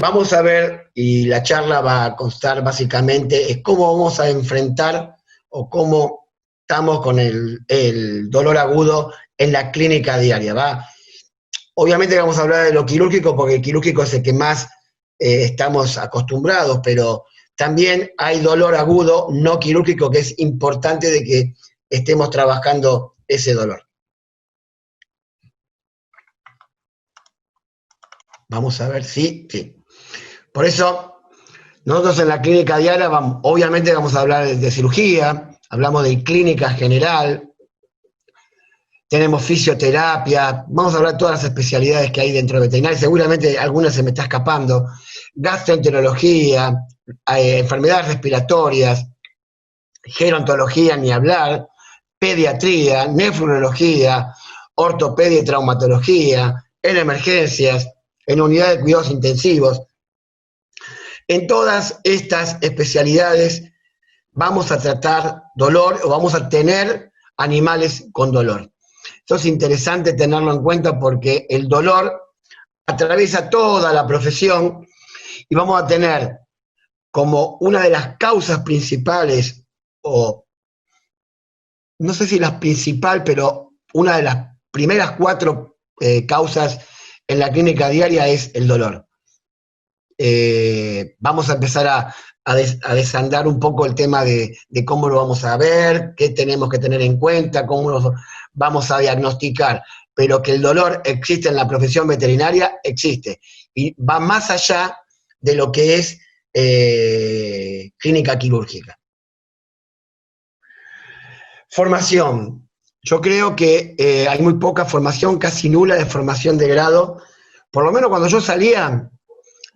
vamos a ver, y la charla va a constar básicamente, es cómo vamos a enfrentar o cómo estamos con el dolor agudo en la clínica diaria, ¿va? Obviamente vamos a hablar de lo quirúrgico porque el quirúrgico es el que más estamos acostumbrados, pero también hay dolor agudo no quirúrgico que es importante de que estemos trabajando ese dolor. Vamos a ver, sí. Por eso, nosotros en la clínica diaria, obviamente vamos a hablar de cirugía, hablamos de clínica general, tenemos fisioterapia, vamos a hablar de todas las especialidades que hay dentro de veterinaria, seguramente algunas se me está escapando, gastroenterología, enfermedades respiratorias, gerontología, ni hablar, pediatría, nefrología, ortopedia y traumatología, en emergencias, en unidades de cuidados intensivos. En todas estas especialidades vamos a tratar dolor o vamos a tener animales con dolor. Esto es interesante tenerlo en cuenta porque el dolor atraviesa toda la profesión y vamos a tener como una de las causas principales, o no sé si la principal, pero una de las primeras 4 causas en la clínica diaria es el dolor. Vamos a empezar a desandar un poco el tema de cómo lo vamos a ver, qué tenemos que tener en cuenta, cómo lo vamos a diagnosticar, pero que el dolor existe en la profesión veterinaria, existe, y va más allá de lo que es clínica quirúrgica. Formación. Yo creo que hay muy poca formación, casi nula de formación de grado, por lo menos cuando yo salía.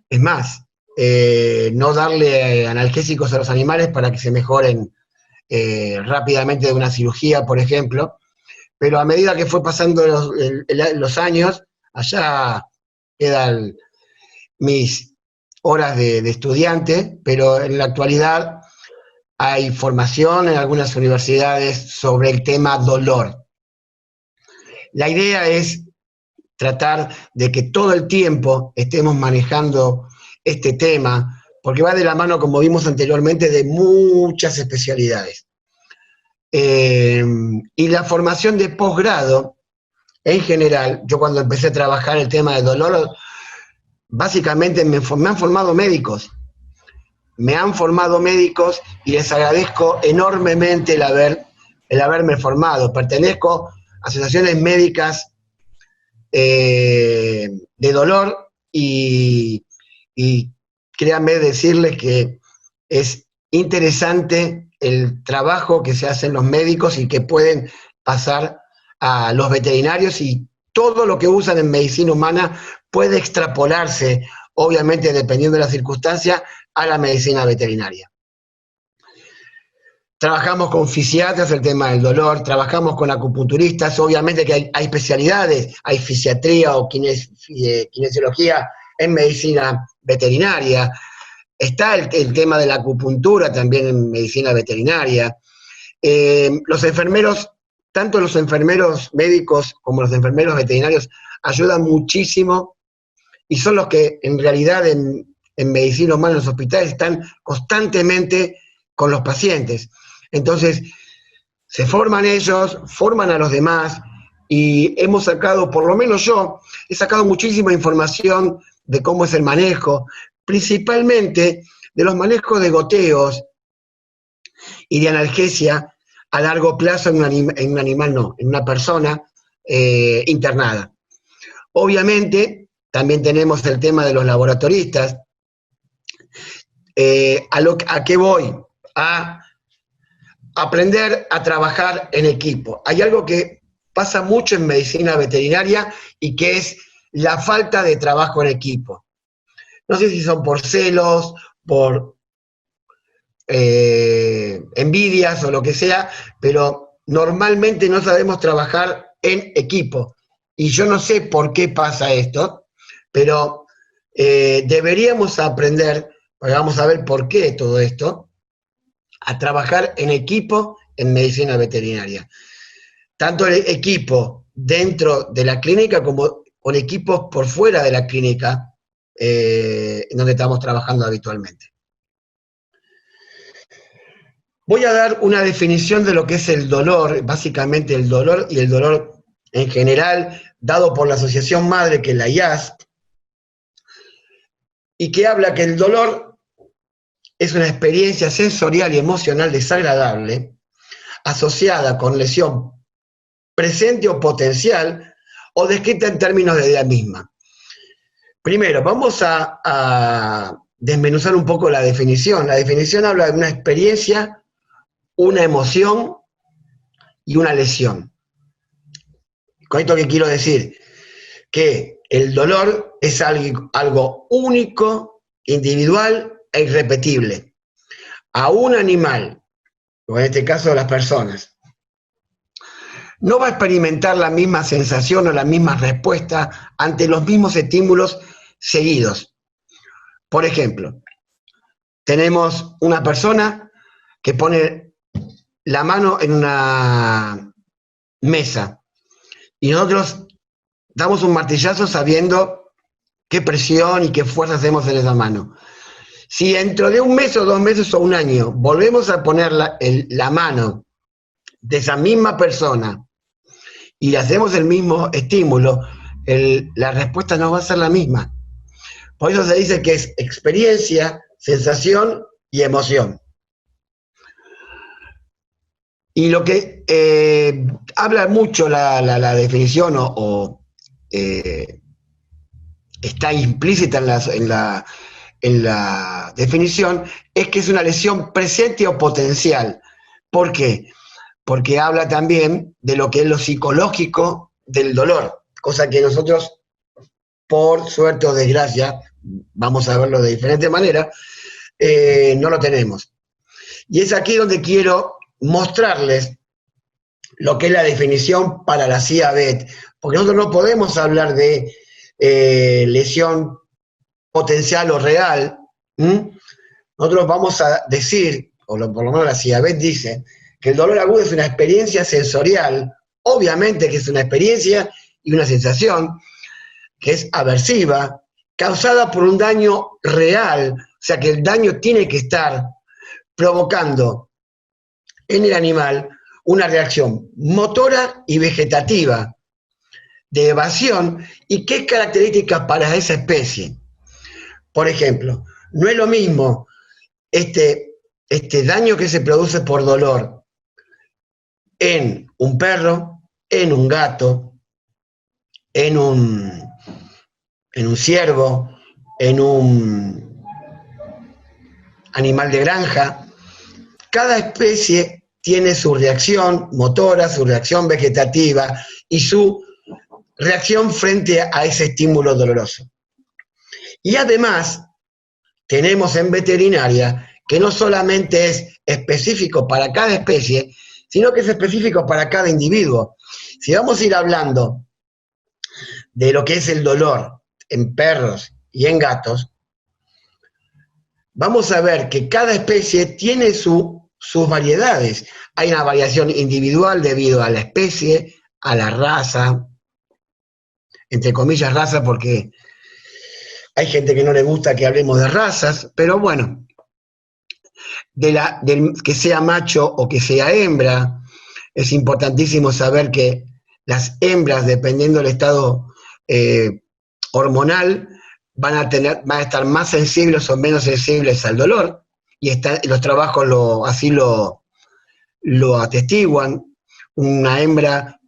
Es más, no darle analgésicos a los animales para que se mejoren rápidamente de una cirugía, por ejemplo, pero a medida que fue pasando los años, allá quedan mis horas de estudiante, pero en la actualidad hay formación en algunas universidades sobre el tema dolor. La idea es tratar de que todo el tiempo estemos manejando este tema, porque va de la mano, como vimos anteriormente, de muchas especialidades. Y la formación de posgrado, en general, yo cuando empecé a trabajar el tema del dolor, básicamente me han formado médicos. Me han formado médicos y les agradezco enormemente el haberme formado. Pertenezco a asociaciones médicas de dolor y créanme decirles que es interesante el trabajo que se hacen los médicos y que pueden pasar a los veterinarios, y todo lo que usan en medicina humana puede extrapolarse, obviamente dependiendo de la circunstancia, a la medicina veterinaria. Trabajamos con fisiatras el tema del dolor, trabajamos con acupunturistas, obviamente que hay especialidades, hay fisiatría o kinesiología en medicina veterinaria, está el tema de la acupuntura también en medicina veterinaria. Los enfermeros, tanto los enfermeros médicos como los enfermeros veterinarios, ayudan muchísimo y son los que en realidad en medicina humana en los hospitales están constantemente con los pacientes. Entonces, se forman ellos, forman a los demás, y hemos sacado, por lo menos yo, he sacado muchísima información de cómo es el manejo, principalmente de los manejos de goteos y de analgesia a largo plazo en un animal no, en una persona internada. Obviamente, también tenemos el tema de los laboratoristas. ¿A qué voy? A aprender a trabajar en equipo. Hay algo que pasa mucho en medicina veterinaria y que es la falta de trabajo en equipo. No sé si son por celos, por envidias o lo que sea, pero normalmente no sabemos trabajar en equipo. Y yo no sé por qué pasa esto, pero deberíamos aprender, vamos a ver por qué todo esto, a trabajar en equipo en medicina veterinaria. Tanto el equipo dentro de la clínica como con equipos por fuera de la clínica, en donde estamos trabajando habitualmente. Voy a dar una definición de lo que es el dolor, básicamente el dolor y el dolor en general, dado por la Asociación Madre, que es la IASP, y que habla que el dolor es una experiencia sensorial y emocional desagradable asociada con lesión presente o potencial o descrita en términos de la misma. Primero, vamos a desmenuzar un poco la definición. La definición habla de una experiencia, una emoción y una lesión. Con esto que quiero decir, que el dolor es algo único, individual e irrepetible. A un animal, o en este caso a las personas, no va a experimentar la misma sensación o la misma respuesta ante los mismos estímulos seguidos. Por ejemplo, tenemos una persona que pone la mano en una mesa y nosotros damos un martillazo sabiendo qué presión y qué fuerza hacemos en esa mano. Si dentro de un mes o 2 meses o un año volvemos a poner la mano de esa misma persona y le hacemos el mismo estímulo, la respuesta no va a ser la misma. Por eso se dice que es experiencia, sensación y emoción. Y lo que habla mucho la definición está implícita en la definición, es que es una lesión presente o potencial. ¿Por qué? Porque habla también de lo que es lo psicológico del dolor, cosa que nosotros, por suerte o desgracia, vamos a verlo de diferente manera, no lo tenemos. Y es aquí donde quiero mostrarles lo que es la definición para la CIABET, porque nosotros no podemos hablar de lesión potencial o real. Nosotros vamos a decir, o por lo menos la CIABET dice, que el dolor agudo es una experiencia sensorial, obviamente que es una experiencia y una sensación que es aversiva, causada por un daño real, o sea que el daño tiene que estar provocando en el animal una reacción motora y vegetativa de evasión y que es característica para esa especie. Por ejemplo, no es lo mismo este daño que se produce por dolor en un perro, en un gato, en un ciervo, en un animal de granja. Cada especie tiene su reacción motora, su reacción vegetativa y su reacción frente a ese estímulo doloroso. Y además, tenemos en veterinaria que no solamente es específico para cada especie, sino que es específico para cada individuo. Si vamos a ir hablando de lo que es el dolor en perros y en gatos, vamos a ver que cada especie tiene sus variedades. Hay una variación individual debido a la especie, a la raza, entre comillas raza, porque hay gente que no le gusta que hablemos de razas, pero bueno, que sea macho o que sea hembra, es importantísimo saber que las hembras, dependiendo del estado hormonal, van a estar más sensibles o menos sensibles al dolor, y los trabajos así lo atestiguan. Una hembra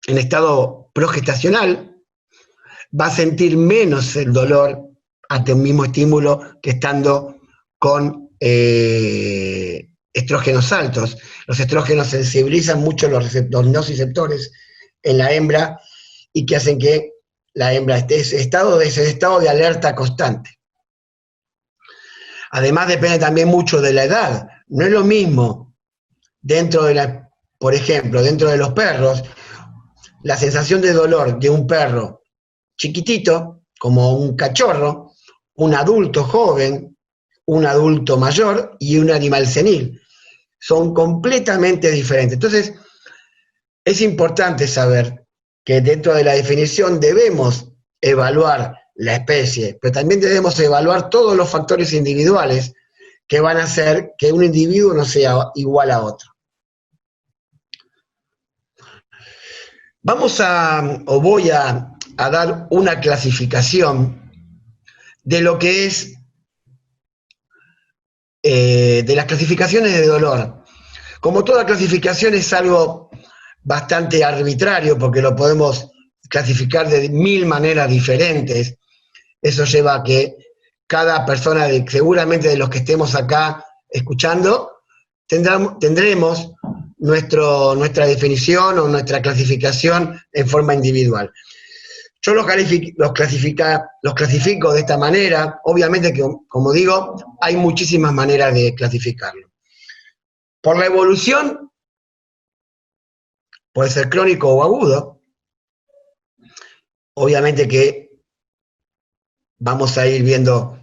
en estado progestacional va a sentir menos el dolor ante un mismo estímulo que estando con estrógenos altos. Los estrógenos sensibilizan mucho los nociceptores en la hembra y que hacen que la hembra esté en ese estado de alerta constante. Además depende también mucho de la edad. No es lo mismo por ejemplo, dentro de los perros, la sensación de dolor de un perro chiquitito, como un cachorro, un adulto joven, un adulto mayor y un animal senil. Son completamente diferentes. Entonces, es importante saber que dentro de la definición debemos evaluar la especie, pero también debemos evaluar todos los factores individuales que van a hacer que un individuo no sea igual a otro. Voy a dar una clasificación de lo que es, de las clasificaciones de dolor. Como toda clasificación es algo bastante arbitrario, porque lo podemos clasificar de 1000 maneras diferentes. Eso lleva a que cada persona, seguramente de los que estemos acá escuchando, tendremos nuestra definición o nuestra clasificación en forma individual. Yo los clasifico de esta manera. Obviamente que, como digo, hay muchísimas maneras de clasificarlo. Por la evolución, puede ser crónico o agudo. Obviamente que vamos a ir viendo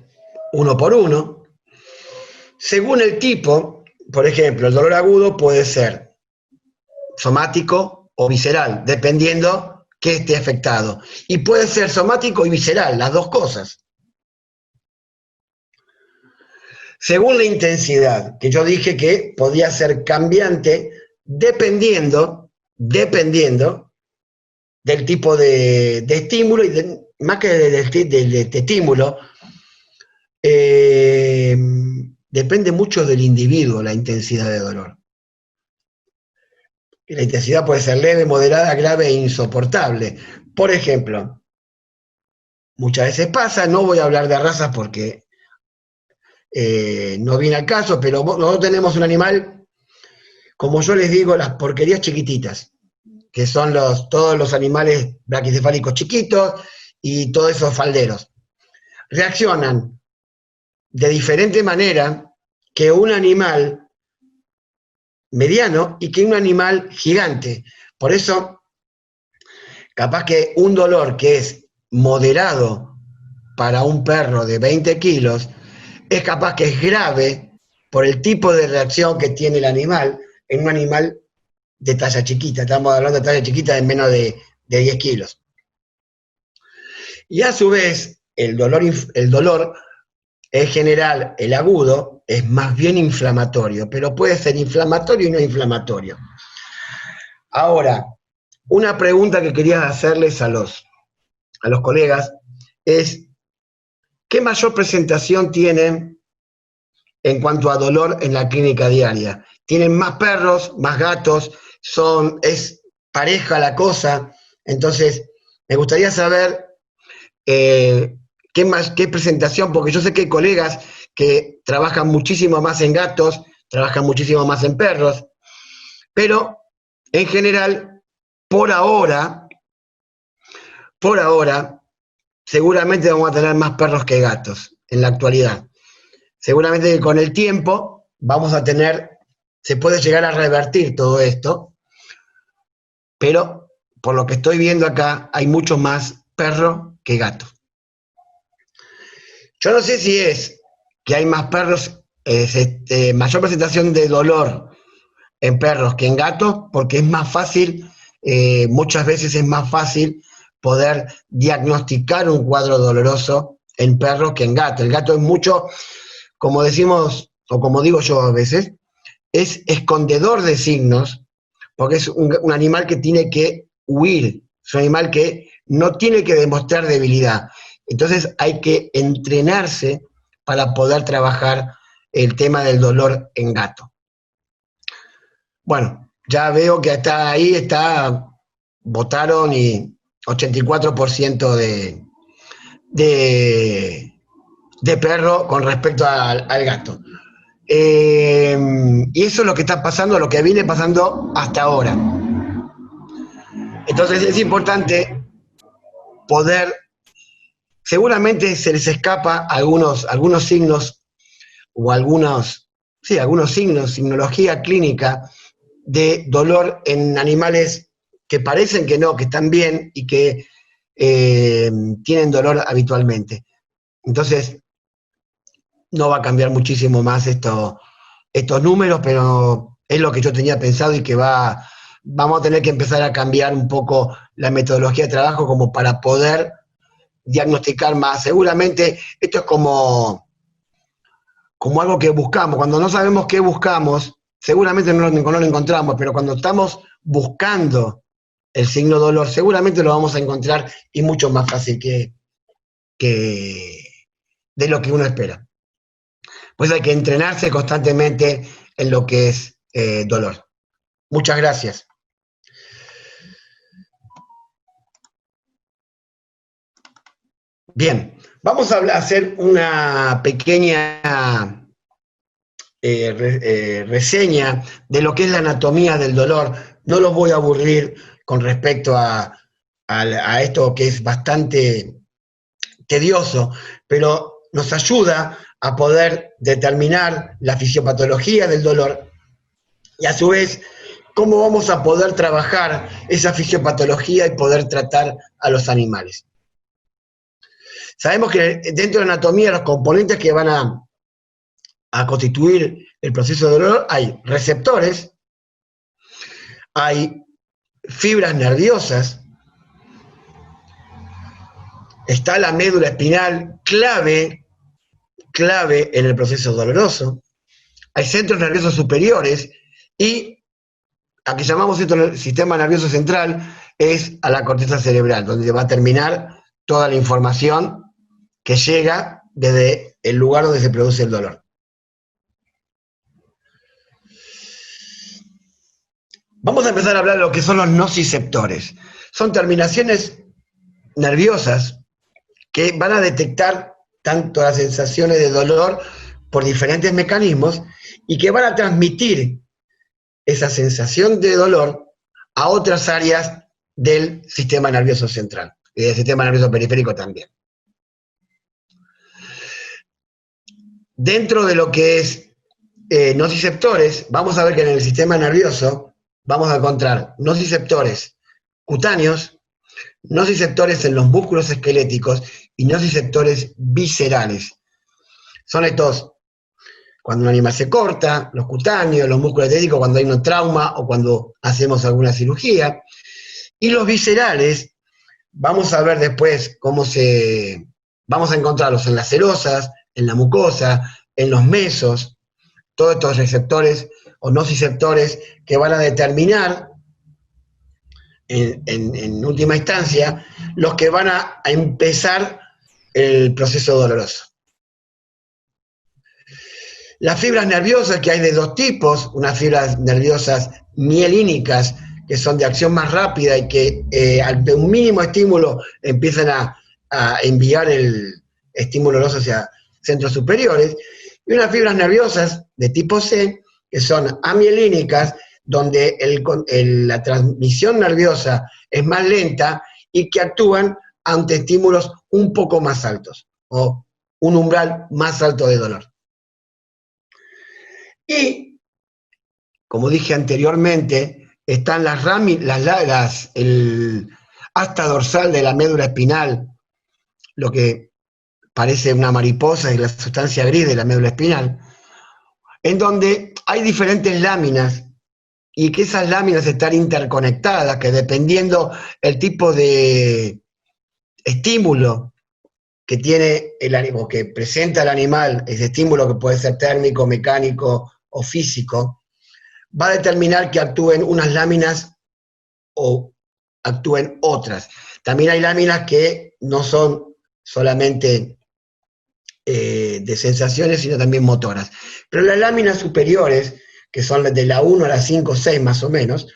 uno por uno. Según el tipo, por ejemplo, el dolor agudo puede ser somático o visceral, dependiendo que esté afectado. Y puede ser somático y visceral, las dos cosas. Según la intensidad, que yo dije que podía ser cambiante dependiendo del tipo de estímulo, y más que del estímulo, depende mucho del individuo la intensidad de dolor. Y la intensidad puede ser leve, moderada, grave e insoportable. Por ejemplo, muchas veces pasa, no voy a hablar de razas porque no viene al caso, pero nosotros tenemos un animal, como yo les digo, las porquerías chiquititas, que son todos los animales braquicefálicos chiquitos y todos esos falderos. Reaccionan de diferente manera que un animal mediano y que un animal gigante. Por eso, capaz que un dolor que es moderado para un perro de 20 kilos, es capaz que es grave por el tipo de reacción que tiene el animal en un animal de talla chiquita. Estamos hablando de talla chiquita de menos de 10 kilos. Y a su vez, el dolor en general, el agudo, es más bien inflamatorio, pero puede ser inflamatorio y no inflamatorio. Ahora, una pregunta que quería hacerles a los colegas es, ¿qué mayor presentación tienen en cuanto a dolor en la clínica diaria? ¿Tienen más perros, más gatos? ¿Es pareja la cosa? Entonces, me gustaría saber qué presentación, porque yo sé que hay colegas que trabajan muchísimo más en gatos, trabajan muchísimo más en perros, pero en general, por ahora, seguramente vamos a tener más perros que gatos en la actualidad. Seguramente que con el tiempo se puede llegar a revertir todo esto, pero por lo que estoy viendo acá, hay mucho más perro que gato. Yo no sé si es que hay más perros, mayor presentación de dolor en perros que en gatos, porque es más fácil, muchas veces es más fácil poder diagnosticar un cuadro doloroso en perros que en gato. El gato es mucho, como decimos, o como digo yo a veces, es escondedor de signos, porque es un animal que tiene que huir, es un animal que no tiene que demostrar debilidad. Entonces hay que entrenarse para poder trabajar el tema del dolor en gato. Bueno, ya veo que votaron y 84% de perro con respecto al gato. Y eso es lo que está pasando, lo que viene pasando hasta ahora. Entonces es importante poder, seguramente se les escapa algunos signos o algunos signos, signología clínica de dolor en animales que parecen que no, que están bien y que tienen dolor habitualmente. Entonces, no va a cambiar muchísimo más estos números, pero es lo que yo tenía pensado y que vamos a tener que empezar a cambiar un poco la metodología de trabajo como para poder diagnosticar más. Seguramente esto es como algo que buscamos. Cuando no sabemos qué buscamos, seguramente no lo encontramos, pero cuando estamos buscando el signo dolor, seguramente lo vamos a encontrar y mucho más fácil que de lo que uno espera. Pues hay que entrenarse constantemente en lo que es dolor. Muchas gracias. Bien, vamos a hacer una pequeña reseña de lo que es la anatomía del dolor. No los voy a aburrir con respecto a esto que es bastante tedioso, pero nos ayuda a poder determinar la fisiopatología del dolor y a su vez cómo vamos a poder trabajar esa fisiopatología y poder tratar a los animales. Sabemos que dentro de la anatomía los componentes que van a constituir el proceso de dolor hay receptores, hay fibras nerviosas, está la médula espinal clave en el proceso doloroso, hay centros nerviosos superiores y a que llamamos esto sistema nervioso central es a la corteza cerebral, donde va a terminar toda la información que llega desde el lugar donde se produce el dolor. Vamos a empezar a hablar de lo que son los nociceptores. Son terminaciones nerviosas que van a detectar tanto las sensaciones de dolor por diferentes mecanismos y que van a transmitir esa sensación de dolor a otras áreas del sistema nervioso central y del sistema nervioso periférico también. Dentro de lo que es nociceptores, vamos a ver que en el sistema nervioso vamos a encontrar nociceptores cutáneos, nociceptores en los músculos esqueléticos y nociceptores viscerales. Son estos, cuando un animal se corta, los cutáneos, los músculos esqueléticos, cuando hay un trauma o cuando hacemos alguna cirugía. Y los viscerales, vamos a ver después vamos a encontrarlos en las serosas, en la mucosa, en los mesos, todos estos receptores o nociceptores que van a determinar en última instancia los que van a empezar el proceso doloroso. Las fibras nerviosas, que hay de dos tipos, unas fibras nerviosas mielínicas, que son de acción más rápida y que ante un mínimo estímulo empiezan a enviar el estímulo doloroso hacia centros superiores, y unas fibras nerviosas de tipo C, que son amielínicas, donde la transmisión nerviosa es más lenta y que actúan ante estímulos un poco más altos, o un umbral más alto de dolor. Y, como dije anteriormente, están el asta dorsal de la médula espinal, lo que parece una mariposa y la sustancia gris de la médula espinal, en donde hay diferentes láminas y que esas láminas están interconectadas, que dependiendo el tipo de estímulo que tiene el animal, que presenta el animal, ese estímulo que puede ser térmico, mecánico o físico, va a determinar que actúen unas láminas o actúen otras. También hay láminas que no son solamente de sensaciones, sino también motoras. Pero las láminas superiores, que son de la 1 a la 5, 6 más o menos,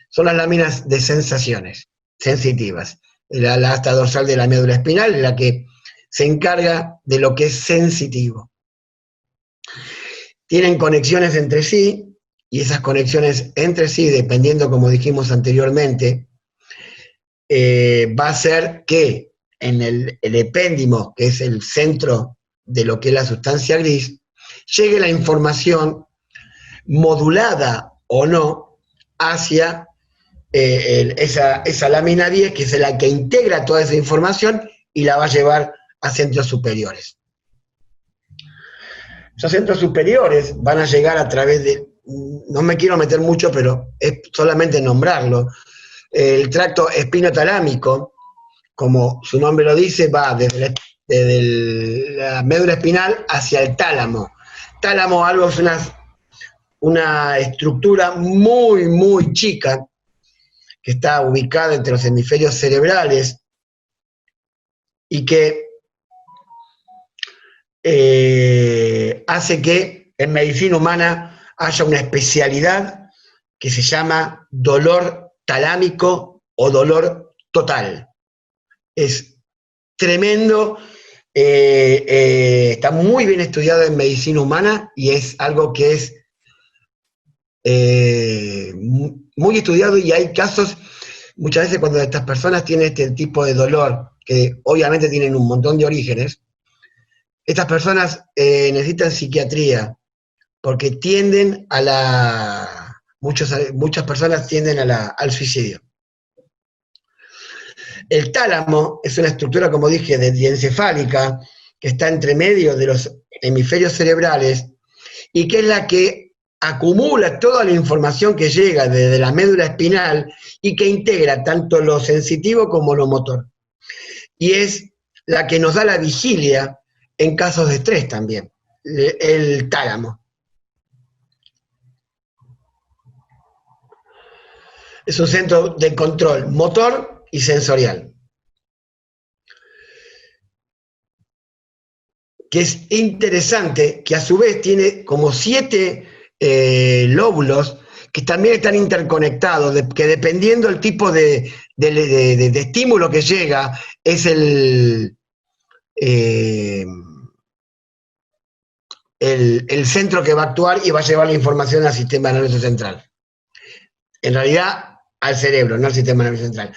son las láminas de sensaciones, sensitivas. La asta dorsal de la médula espinal es la que se encarga de lo que es sensitivo. Tienen conexiones entre sí, y esas conexiones entre sí, dependiendo, como dijimos anteriormente, va a ser que en el epéndimo, que es el centro de lo que es la sustancia gris, llegue la información modulada o no hacia esa lámina 10, que es la que integra toda esa información y la va a llevar a centros superiores. Esos centros superiores van a llegar a través de, no me quiero meter mucho, pero es solamente nombrarlo, el tracto espinotalámico, como su nombre lo dice, va desde la médula espinal hacia el tálamo. Tálamo algo es una estructura muy, muy chica que está ubicada entre los hemisferios cerebrales y que hace que en medicina humana haya una especialidad que se llama dolor talámico o dolor total. Es tremendo, está muy bien estudiado en medicina humana y es algo que es muy estudiado, y hay casos, muchas veces cuando estas personas tienen este tipo de dolor, que obviamente tienen un montón de orígenes, estas personas necesitan psiquiatría, porque tienden muchas personas tienden al suicidio. El tálamo es una estructura, como dije, diencefálica, que está entre medio de los hemisferios cerebrales, y que es la que acumula toda la información que llega desde la médula espinal y que integra tanto lo sensitivo como lo motor. Y es la que nos da la vigilia en casos de estrés también, el tálamo. Es un centro de control motor y sensorial, que es interesante, que a su vez tiene como 7 lóbulos que también están interconectados, que dependiendo del tipo de estímulo que llega, es el centro que va a actuar y va a llevar la información al sistema nervioso central. En realidad, al cerebro, no al sistema nervioso central.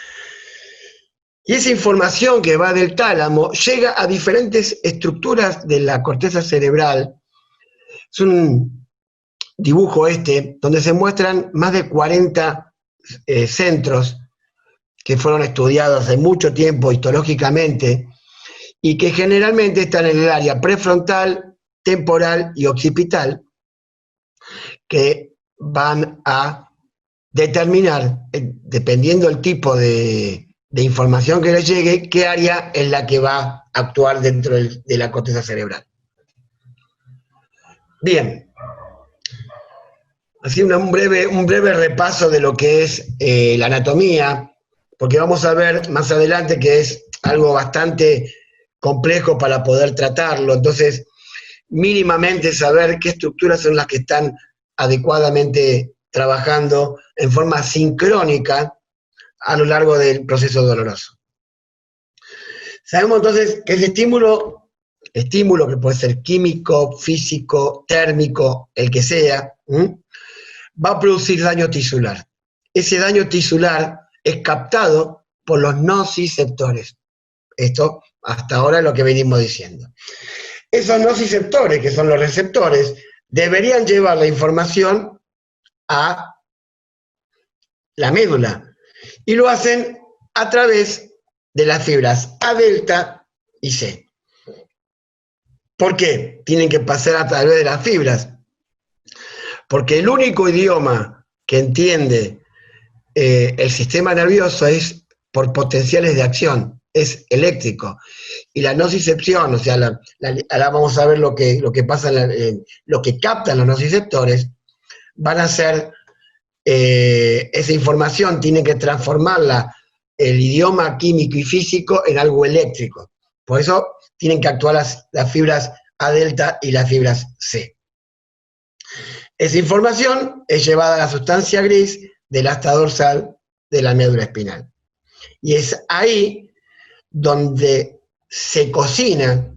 Y esa información que va del tálamo llega a diferentes estructuras de la corteza cerebral. Es un dibujo donde se muestran más de 40 centros que fueron estudiados hace mucho tiempo histológicamente y que generalmente están en el área prefrontal, temporal y occipital, que van a determinar, dependiendo del tipo de información que le llegue, qué área es la que va a actuar dentro de la corteza cerebral. Bien. Así un breve repaso de lo que es la anatomía, porque vamos a ver más adelante que es algo bastante complejo para poder tratarlo. Entonces, mínimamente saber qué estructuras son las que están adecuadamente trabajando en forma sincrónica a lo largo del proceso doloroso. Sabemos entonces que ese estímulo que puede ser químico, físico, térmico, el que sea, va a producir daño tisular. Ese daño tisular es captado por los nociceptores. Esto hasta ahora es lo que venimos diciendo. Esos nociceptores, que son los receptores, deberían llevar la información a la médula y lo hacen a través de las fibras A delta y C. ¿Por qué tienen que pasar a través de las fibras? Porque el único idioma que entiende el sistema nervioso es por potenciales de acción, es eléctrico. Y la nocicepción, o sea, ahora vamos a ver lo que pasa, lo que captan los nociceptores, van a ser, esa información tiene que transformarla, el idioma químico y físico, en algo eléctrico. Por eso tienen que actuar las fibras A delta y las fibras C. Esa información es llevada a la sustancia gris del asta dorsal de la médula espinal. Y es ahí donde se cocina,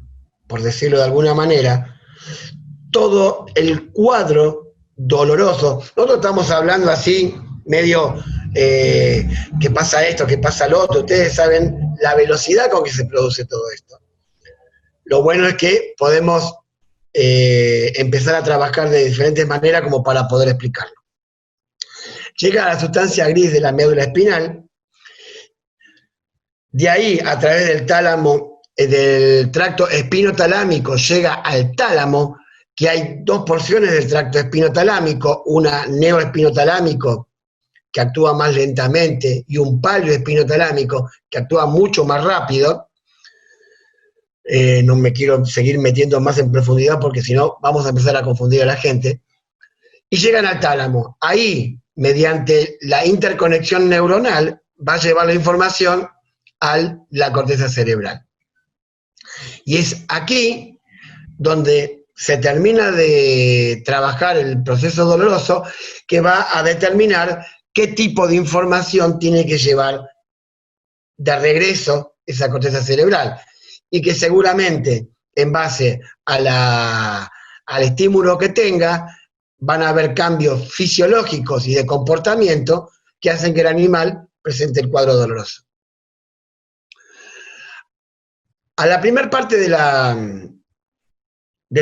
por decirlo de alguna manera, todo el cuadro doloroso. Nosotros estamos hablando así, medio que pasa esto, que pasa lo otro. Ustedes saben la velocidad con que se produce todo esto. Lo bueno es que podemos empezar a trabajar de diferentes maneras como para poder explicarlo. Llega a la sustancia gris de la médula espinal, de ahí a través del tálamo, del tracto espinotalámico, llega al tálamo, que hay 2 porciones del tracto espinotalámico, una neoespinotalámico, que actúa más lentamente, y un palio espinotalámico, que actúa mucho más rápido. No me quiero seguir metiendo más en profundidad porque si no vamos a empezar a confundir a la gente. Y llegan al tálamo. Ahí, mediante la interconexión neuronal, va a llevar la información a la corteza cerebral. Y es aquí donde se termina de trabajar el proceso doloroso, que va a determinar qué tipo de información tiene que llevar de regreso esa corteza cerebral. Y que seguramente, en base a al estímulo que tenga, van a haber cambios fisiológicos y de comportamiento que hacen que el animal presente el cuadro doloroso. A la primera parte del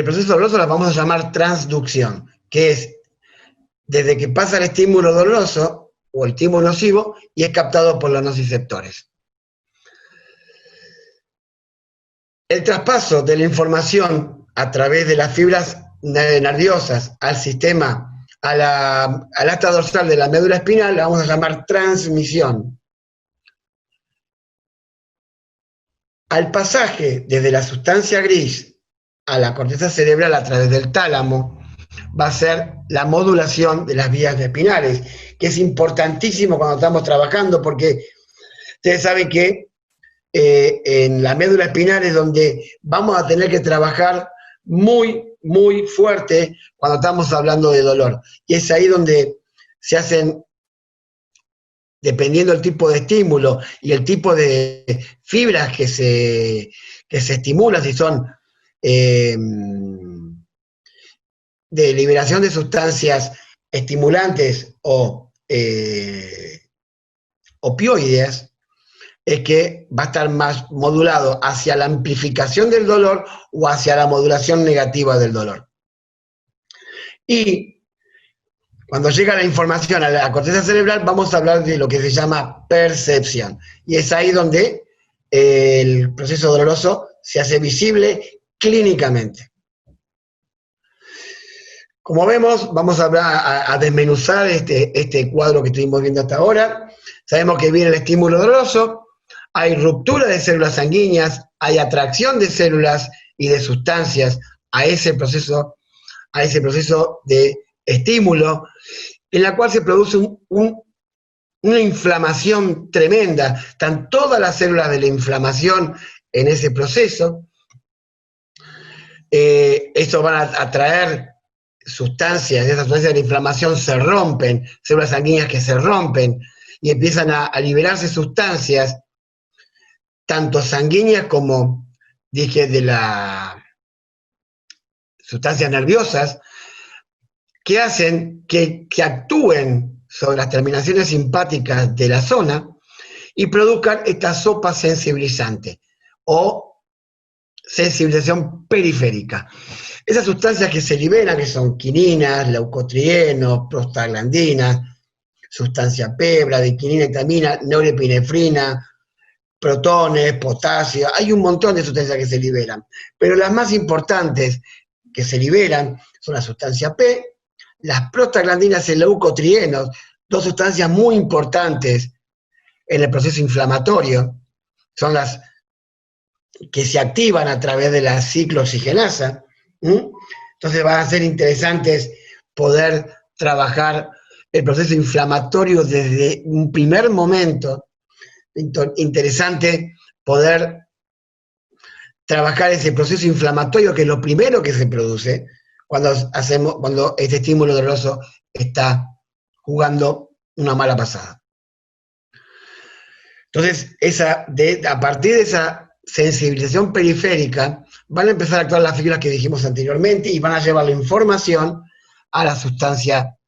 proceso doloroso la vamos a llamar transducción, que es desde que pasa el estímulo doloroso o el estímulo nocivo y es captado por los nociceptores. El traspaso de la información a través de las fibras nerviosas al sistema, al asta dorsal de la médula espinal, la vamos a llamar transmisión. Al pasaje desde la sustancia gris a la corteza cerebral a través del tálamo, va a ser la modulación de las vías espinales, que es importantísimo cuando estamos trabajando, porque ustedes saben que en la médula espinal es donde vamos a tener que trabajar muy, muy fuerte cuando estamos hablando de dolor. Y es ahí donde se hacen, dependiendo del tipo de estímulo y el tipo de fibras que se estimulan, si son de liberación de sustancias estimulantes o opioides, es que va a estar más modulado hacia la amplificación del dolor o hacia la modulación negativa del dolor. Y cuando llega la información a la corteza cerebral, vamos a hablar de lo que se llama percepción. Y es ahí donde el proceso doloroso se hace visible clínicamente. Como vemos, vamos a desmenuzar este cuadro que estuvimos viendo hasta ahora. Sabemos que viene el estímulo doloroso, hay ruptura de células sanguíneas, hay atracción de células y de sustancias a ese proceso de estímulo, en la cual se produce una inflamación tremenda. Están todas las células de la inflamación en ese proceso. Esto van a atraer sustancias, esas sustancias de la inflamación se rompen, células sanguíneas que se rompen, y empiezan a liberarse sustancias, tanto sanguíneas como, dije, de las sustancias nerviosas, que hacen que actúen sobre las terminaciones simpáticas de la zona y produzcan esta sopa sensibilizante o sensibilización periférica. Esas sustancias que se liberan, que son quininas, leucotrienos, prostaglandinas, sustancia P, bradykinin, histamina, norepinefrina, protones, potasio, hay un montón de sustancias que se liberan, pero las más importantes que se liberan son la sustancia P, las prostaglandinas y leucotrienos, dos sustancias muy importantes en el proceso inflamatorio, son las que se activan a través de la ciclooxigenasa. Entonces van a ser interesantes poder trabajar el proceso inflamatorio desde un primer momento. Interesante poder trabajar ese proceso inflamatorio, que es lo primero que se produce cuando este estímulo doloroso está jugando una mala pasada. Entonces, a partir de esa sensibilización periférica, van a empezar a actuar las fibras que dijimos anteriormente y van a llevar la información a la sustancia,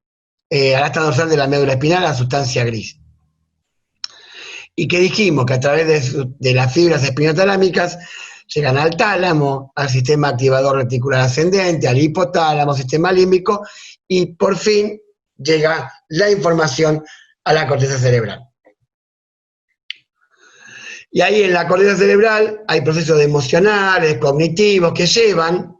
al asta dorsal de la médula espinal, a la sustancia gris. Y que dijimos que a través de las fibras espinotalámicas llegan al tálamo, al sistema activador reticular ascendente, al hipotálamo, sistema límbico, y por fin llega la información a la corteza cerebral. Y ahí en la corteza cerebral hay procesos emocionales, cognitivos, que llevan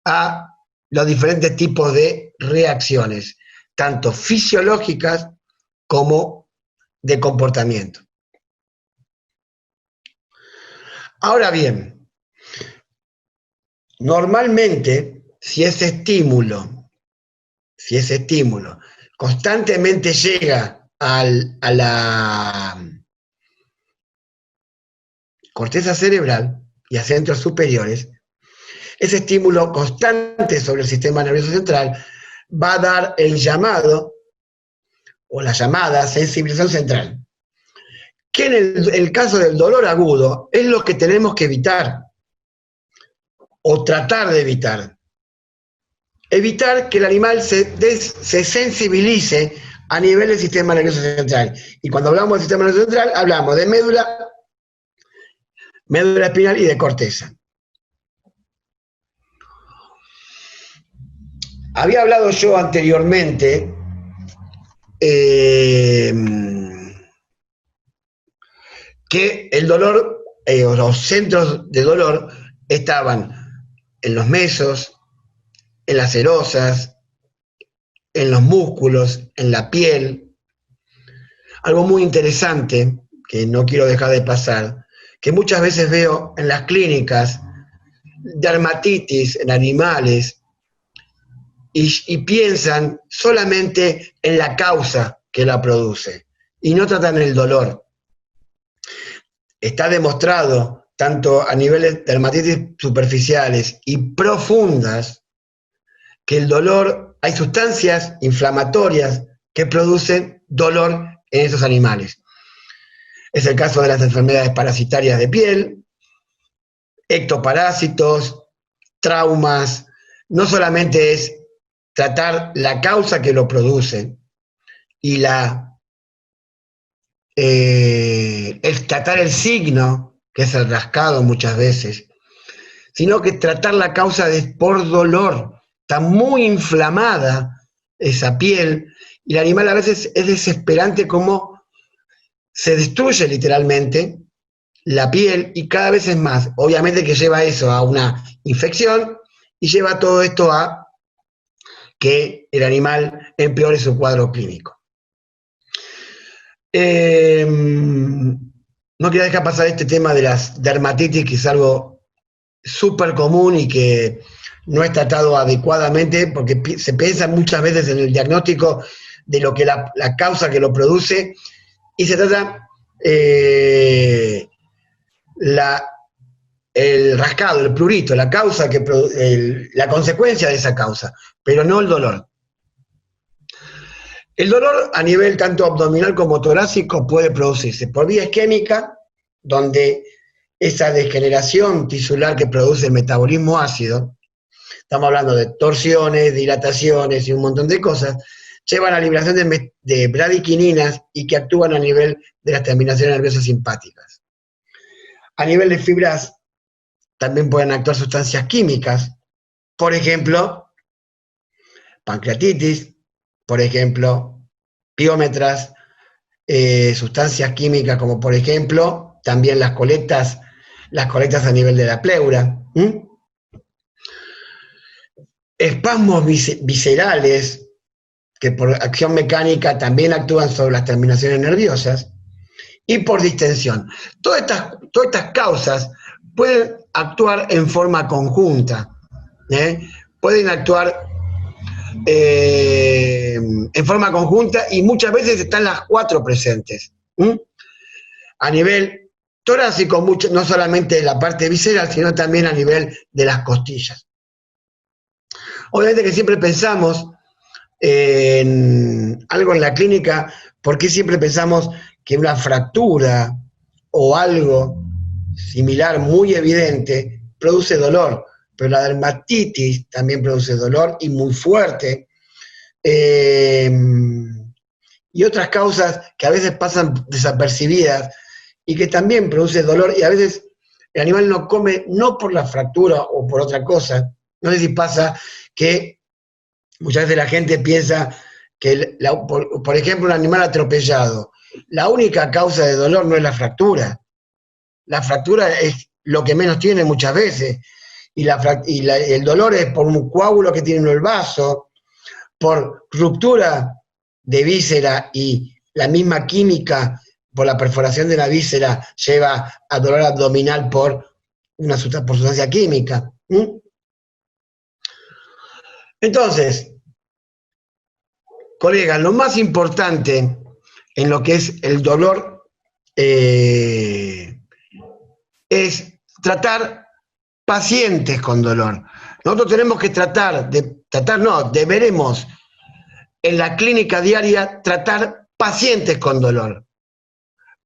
a los diferentes tipos de reacciones, tanto fisiológicas como de comportamiento. Ahora bien, normalmente, si ese estímulo constantemente llega a la corteza cerebral y a centros superiores, ese estímulo constante sobre el sistema nervioso central va a dar el llamado o la llamada sensibilización central, que en el caso del dolor agudo es lo que tenemos que evitar o tratar de evitar. Evitar que el animal se sensibilice a nivel del sistema nervioso central. Y cuando hablamos del sistema nervioso central, hablamos de médula espinal y de corteza. Había hablado yo anteriormente que el dolor, o los centros de dolor, estaban en los mesos, en las serosas, en los músculos, en la piel. Algo muy interesante, que no quiero dejar de pasar, que muchas veces veo en las clínicas, dermatitis en animales, y piensan solamente en la causa que la produce, y no tratan el dolor. Está demostrado, tanto a niveles de dermatitis superficiales y profundas, que el dolor, hay sustancias inflamatorias que producen dolor en esos animales. Es el caso de las enfermedades parasitarias de piel, ectoparásitos, traumas. No solamente es tratar la causa que lo produce y es tratar el signo, que es el rascado muchas veces, sino que tratar la causa por dolor. Está muy inflamada esa piel y el animal a veces es desesperante como se destruye literalmente la piel y cada vez es más. Obviamente que lleva eso a una infección y lleva todo esto a que el animal empeore su cuadro clínico. No quería dejar pasar este tema de las dermatitis, que es algo súper común y que no es tratado adecuadamente, porque se piensa muchas veces en el diagnóstico de lo que la causa que lo produce, y se trata el rascado, el prurito, la causa la consecuencia de esa causa, pero no el dolor. El dolor a nivel tanto abdominal como torácico puede producirse por vía isquémica, donde esa degeneración tisular que produce el metabolismo ácido, estamos hablando de torsiones, dilataciones y un montón de cosas, llevan a la liberación de bradiquininas y que actúan a nivel de las terminaciones nerviosas simpáticas. A nivel de fibras también pueden actuar sustancias químicas, por ejemplo, pancreatitis, por ejemplo, piómetras, sustancias químicas como por ejemplo también las colectas a nivel de la pleura, espasmos viscerales que por acción mecánica también actúan sobre las terminaciones nerviosas, y por distensión. Todas estas causas pueden actuar en forma conjunta, pueden actuar en forma conjunta y muchas veces están las cuatro presentes. A nivel torácico, no solamente la parte visceral, sino también a nivel de las costillas. Obviamente que siempre pensamos en algo en la clínica, porque siempre pensamos que una fractura o algo similar muy evidente produce dolor, pero la dermatitis también produce dolor y muy fuerte, y otras causas que a veces pasan desapercibidas y que también produce dolor, y a veces el animal no come no por la fractura o por otra cosa. No sé si pasa que muchas veces la gente piensa que, por ejemplo, un animal atropellado, la única causa de dolor no es la fractura. La fractura es lo que menos tiene muchas veces, y el dolor es por un coágulo que tiene en el vaso, por ruptura de víscera y la misma química por la perforación de la víscera lleva a dolor abdominal por sustancia química. Entonces, colegas, lo más importante en lo que es el dolor es tratar pacientes con dolor. Nosotros tenemos que deberemos en la clínica diaria tratar pacientes con dolor.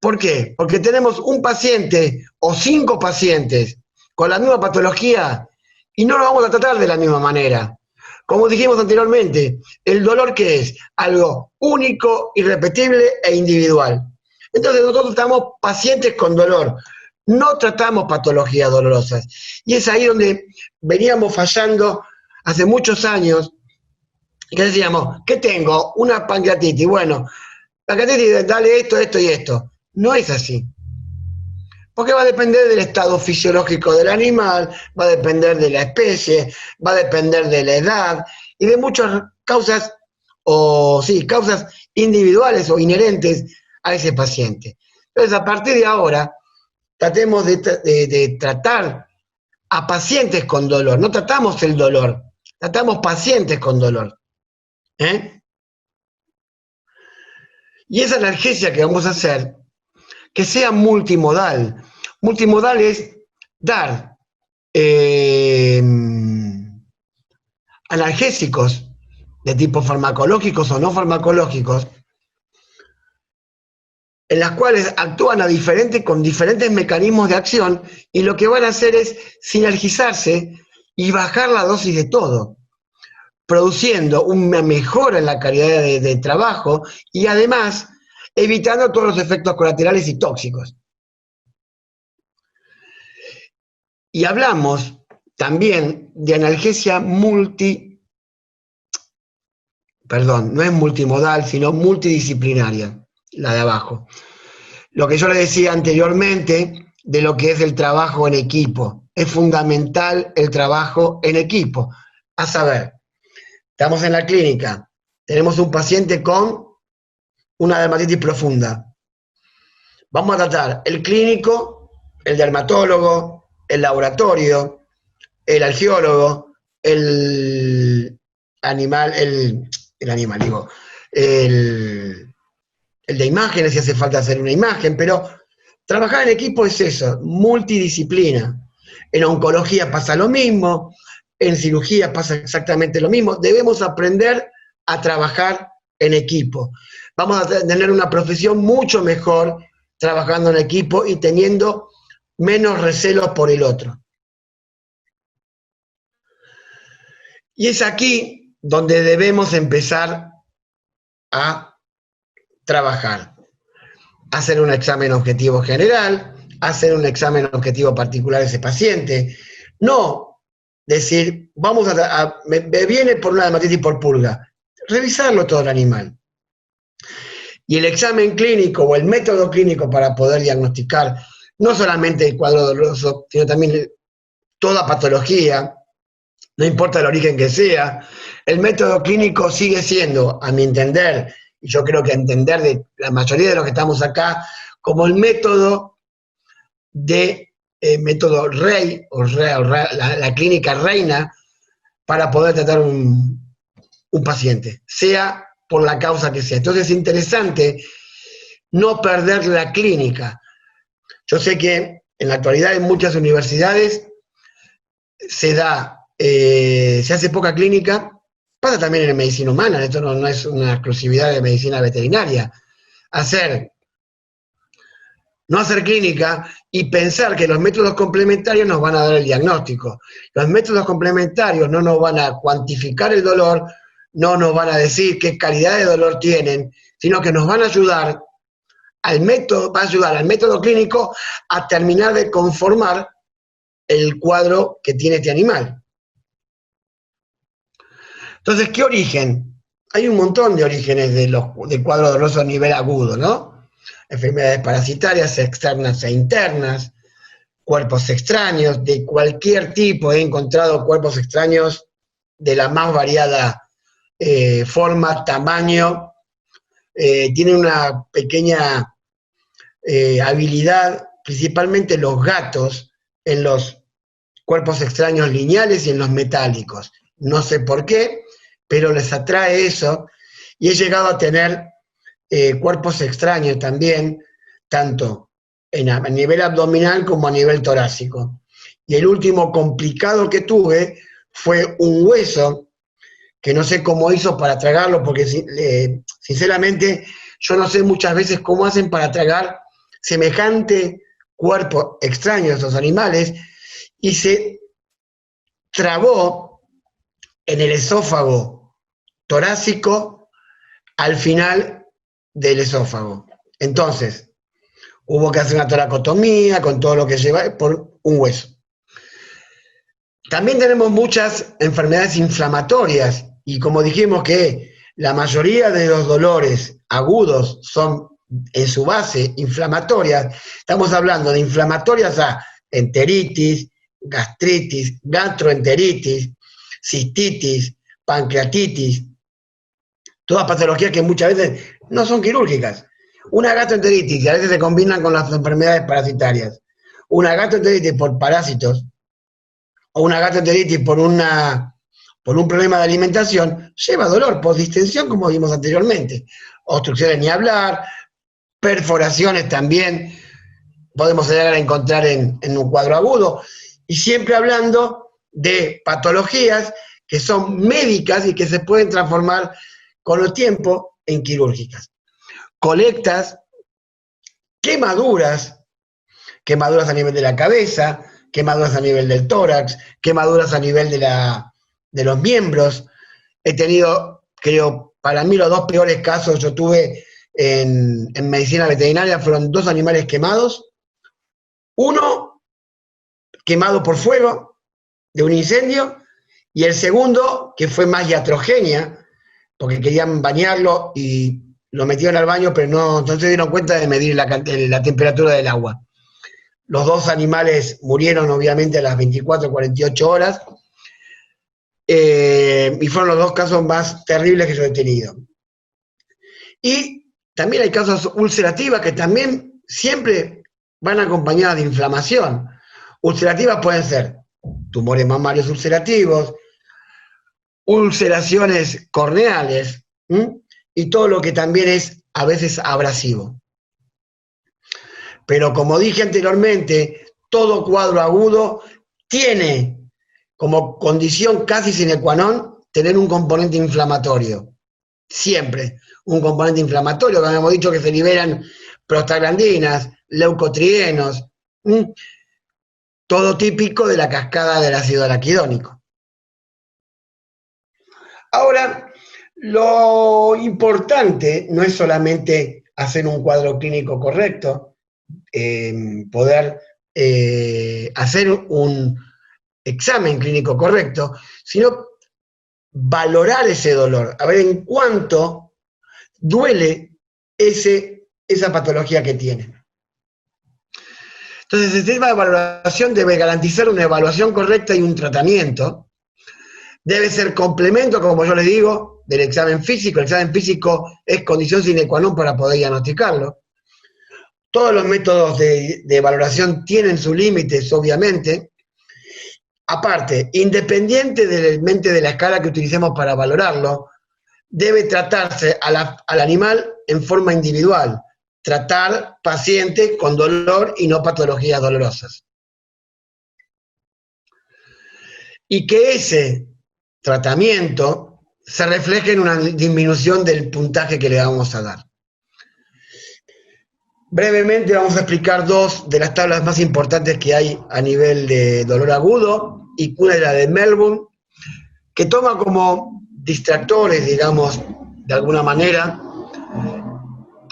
¿Por qué? Porque tenemos un paciente o 5 pacientes con la misma patología y no lo vamos a tratar de la misma manera. Como dijimos anteriormente, el dolor, ¿qué es? Algo único, irrepetible e individual. Entonces nosotros tratamos pacientes con dolor, no tratamos patologías dolorosas. Y es ahí donde veníamos fallando hace muchos años, que decíamos, ¿qué tengo? Una pancreatitis. Bueno, pancreatitis, dale esto, esto y esto. No es así. Porque va a depender del estado fisiológico del animal, va a depender de la especie, va a depender de la edad y de muchas causas, causas individuales o inherentes a ese paciente. Entonces, a partir de ahora, tratemos de tratar a pacientes con dolor. No tratamos el dolor, tratamos pacientes con dolor. Y esa analgesia que vamos a hacer, que sea multimodal. Multimodal es dar analgésicos de tipo farmacológicos o no farmacológicos, en las cuales actúan con diferentes mecanismos de acción, y lo que van a hacer es sinergizarse y bajar la dosis de todo, produciendo una mejora en la calidad de trabajo y además evitando todos los efectos colaterales y tóxicos. Y hablamos también de analgesia no es multimodal, sino multidisciplinaria, la de abajo. Lo que yo le decía anteriormente de lo que es el trabajo en equipo. Es fundamental el trabajo en equipo. A saber, estamos en la clínica, tenemos un paciente con una dermatitis profunda. Vamos a tratar el clínico, el dermatólogo, el laboratorio, el algiólogo, el de imágenes, si hace falta hacer una imagen, pero trabajar en equipo es eso, multidisciplina. En oncología pasa lo mismo, en cirugía pasa exactamente lo mismo. Debemos aprender a trabajar en equipo. Vamos a tener una profesión mucho mejor trabajando en equipo y teniendo menos recelos por el otro. Y es aquí donde debemos empezar a trabajar. Hacer un examen objetivo general, hacer un examen objetivo particular de ese paciente. No decir, me viene por una dermatitis por pulga. Revisarlo todo el animal. Y el examen clínico o el método clínico para poder diagnosticar no solamente el cuadro doloroso, sino también toda patología, no importa el origen que sea, el método clínico sigue siendo, a mi entender, y yo creo que a entender de la mayoría de los que estamos acá, como el método método REI, la clínica reina, para poder tratar un paciente, sea por la causa que sea. Entonces es interesante no perder la clínica. Yo sé que en la actualidad en muchas universidades se hace poca clínica, pasa también en medicina humana, esto no es una exclusividad de medicina veterinaria. No hacer clínica y pensar que los métodos complementarios nos van a dar el diagnóstico. Los métodos complementarios no nos van a cuantificar el dolor, no nos van a decir qué calidad de dolor tienen, sino que nos van a ayudar al método clínico a terminar de conformar el cuadro que tiene este animal. Entonces, ¿qué origen? Hay un montón de orígenes del cuadro doloroso a nivel agudo, ¿no? Enfermedades parasitarias externas e internas, cuerpos extraños, de cualquier tipo. He encontrado cuerpos extraños de la más variada forma, tamaño, tienen una pequeña habilidad, principalmente los gatos, en los cuerpos extraños lineales y en los metálicos. No sé por qué, pero les atrae eso, y he llegado a tener cuerpos extraños también, tanto a nivel abdominal como a nivel torácico. Y el último complicado que tuve fue un hueso, que no sé cómo hizo para tragarlo, porque sinceramente yo no sé muchas veces cómo hacen para tragar semejante cuerpo extraño de estos animales, y se trabó en el esófago torácico al final del esófago. Entonces, hubo que hacer una toracotomía con todo lo que lleva por un hueso. También tenemos muchas enfermedades inflamatorias, y como dijimos que la mayoría de los dolores agudos son en su base inflamatorias, estamos hablando de inflamatorias a enteritis, gastritis, gastroenteritis, cistitis, pancreatitis, todas patologías que muchas veces no son quirúrgicas. Una gastroenteritis, que a veces se combinan con las enfermedades parasitarias, una gastroenteritis por parásitos, o una gastroenteritis por un problema de alimentación, lleva dolor, postdistensión, como vimos anteriormente. Obstrucciones ni hablar, perforaciones también podemos llegar a encontrar en un cuadro agudo, y siempre hablando de patologías que son médicas y que se pueden transformar con el tiempo en quirúrgicas. Colectas, quemaduras a nivel de la cabeza, quemaduras a nivel del tórax, quemaduras a nivel de los miembros. He tenido, creo, para mí los dos peores casos yo tuve en medicina veterinaria fueron 2 animales quemados. Uno quemado por fuego de un incendio, y el segundo que fue más iatrogenia, porque querían bañarlo y lo metieron al baño, pero no se dieron cuenta de medir la temperatura del agua. Los 2 animales murieron obviamente a las 24 48 horas, y fueron los 2 casos más terribles que yo he tenido. Y también hay casos ulcerativas que también siempre van acompañadas de inflamación. Ulcerativas pueden ser tumores mamarios ulcerativos, ulceraciones corneales, y todo lo que también es a veces abrasivo. Pero como dije anteriormente, todo cuadro agudo tiene como condición casi sine qua non tener un componente inflamatorio. Siempre un componente inflamatorio, que habíamos dicho que se liberan prostaglandinas, leucotrienos, todo típico de la cascada del ácido araquidónico. Ahora, lo importante no es solamente hacer un cuadro clínico correcto, poder hacer un examen clínico correcto, sino valorar ese dolor, a ver en cuánto duele esa patología que tiene. Entonces, el sistema de valoración debe garantizar una evaluación correcta y un tratamiento. Debe ser complemento, como yo les digo, del examen físico. El examen físico es condición sine qua non para poder diagnosticarlo. Todos los métodos de valoración tienen sus límites, obviamente. Aparte, independientemente de la escala que utilicemos para valorarlo, debe tratarse al animal en forma individual. Tratar pacientes con dolor y no patologías dolorosas. Y que ese tratamiento se refleje en una disminución del puntaje que le vamos a dar. Brevemente vamos a explicar 2 de las tablas más importantes que hay a nivel de dolor agudo, y una es la de Melbourne, que toma como distractores, digamos, de alguna manera,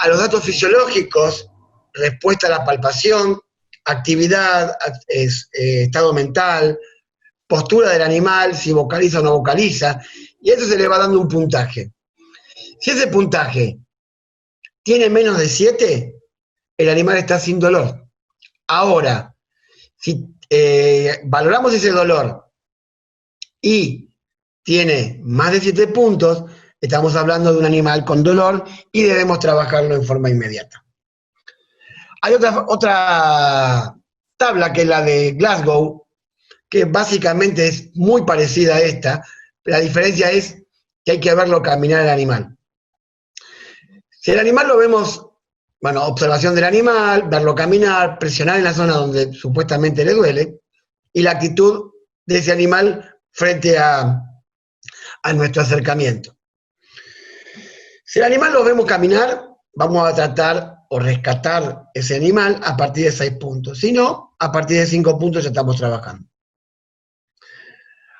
a los datos fisiológicos, respuesta a la palpación, actividad, estado mental, postura del animal, si vocaliza o no vocaliza, y eso se le va dando un puntaje. Si ese puntaje tiene menos de 7, el animal está sin dolor. Ahora, si valoramos ese dolor y tiene más de 7 puntos, estamos hablando de un animal con dolor y debemos trabajarlo en forma inmediata. Hay otra tabla que es la de Glasgow, que básicamente es muy parecida a esta, pero la diferencia es que hay que verlo caminar el animal. Si el animal lo vemos, bueno, observación del animal, verlo caminar, presionar en la zona donde supuestamente le duele, y la actitud de ese animal frente a nuestro acercamiento. Si el animal lo vemos caminar, vamos a tratar o rescatar ese animal a partir de 6 puntos. Si no, a partir de 5 puntos ya estamos trabajando.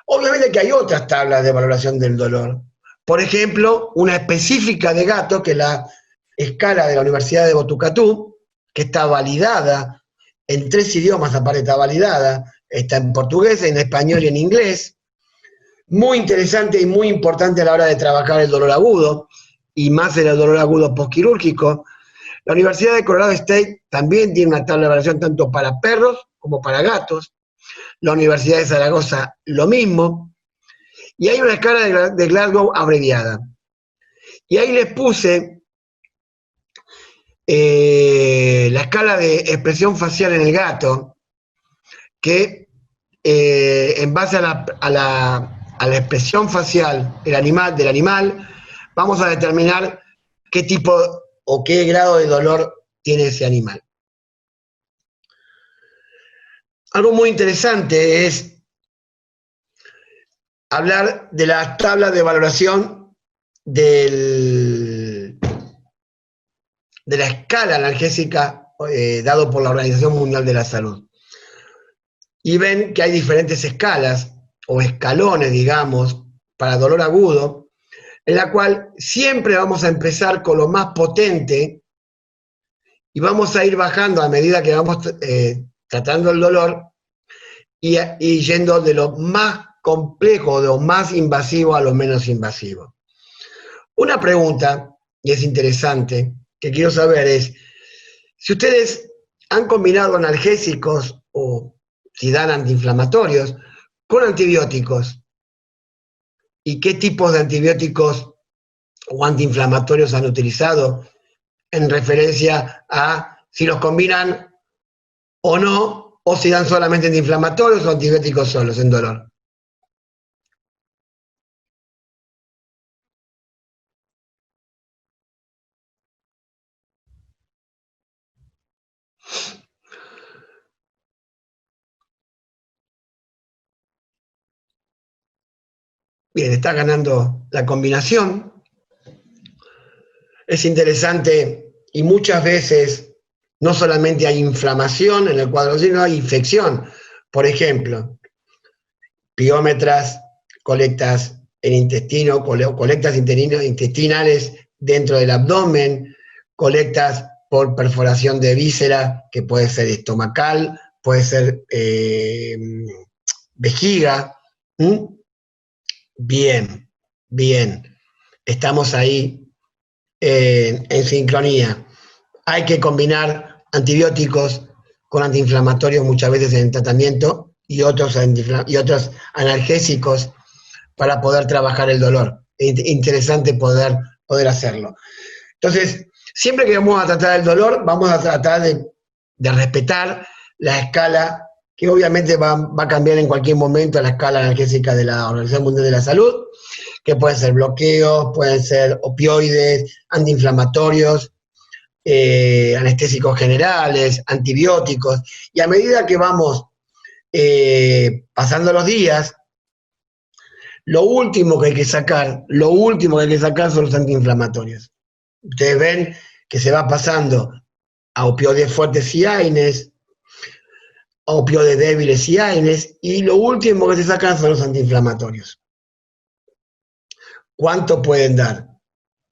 Obviamente que hay otras tablas de valoración del dolor. Por ejemplo, una específica de gato, que es la escala de la Universidad de Botucatu, que está validada en 3 idiomas, aparte está validada, está en portugués, en español y en inglés. Muy interesante y muy importante a la hora de trabajar el dolor agudo, y más el dolor agudo postquirúrgico. La Universidad de Colorado State también tiene una tabla de valoración tanto para perros como para gatos. La Universidad de Zaragoza lo mismo. Y hay una escala de Glasgow abreviada. Y ahí les puse la escala de expresión facial en el gato, que en base a la expresión facial del animal, vamos a determinar qué tipo o qué grado de dolor tiene ese animal. Algo muy interesante es hablar de la tabla de valoración de la escala analgésica dado por la Organización Mundial de la Salud. Y ven que hay diferentes escalas o escalones, digamos, para dolor agudo, en la cual siempre vamos a empezar con lo más potente y vamos a ir bajando a medida que vamos tratando el dolor y yendo de lo más complejo, de lo más invasivo a lo menos invasivo. Una pregunta, y es interesante, que quiero saber es, si ustedes han combinado analgésicos o si dan antiinflamatorios con antibióticos, y qué tipos de antibióticos o antiinflamatorios han utilizado en referencia a si los combinan o no, o si dan solamente antiinflamatorios o antibióticos solos en dolor. Bien, está ganando la combinación. Es interesante y muchas veces no solamente hay inflamación en el cuadro, sino hay infección. Por ejemplo, piómetras, colectas en intestino, colectas intestinales dentro del abdomen, colectas por perforación de víscera, que puede ser estomacal, puede ser vejiga. Bien, bien. Estamos ahí en sincronía. Hay que combinar antibióticos con antiinflamatorios muchas veces en el tratamiento y otros analgésicos para poder trabajar el dolor. Es interesante poder hacerlo. Entonces, siempre que vamos a tratar el dolor, vamos a tratar de respetar la escala, que obviamente va a cambiar en cualquier momento, la escala analgésica de la Organización Mundial de la Salud, que pueden ser bloqueos, pueden ser opioides, antiinflamatorios, anestésicos generales, antibióticos, y a medida que vamos pasando los días, lo último que hay que sacar son los antiinflamatorios. Ustedes ven que se va pasando a opioides fuertes y AINES, a opioides débiles y AINES, y lo último que se sacan son los antiinflamatorios. ¿Cuánto pueden dar?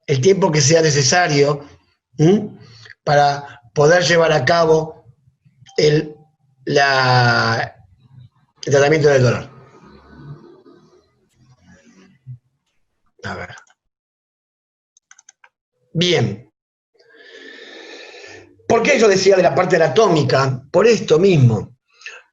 El tiempo que sea necesario para poder llevar a cabo el tratamiento del dolor. A ver. Bien. ¿Por qué yo decía de la parte anatómica? Por esto mismo.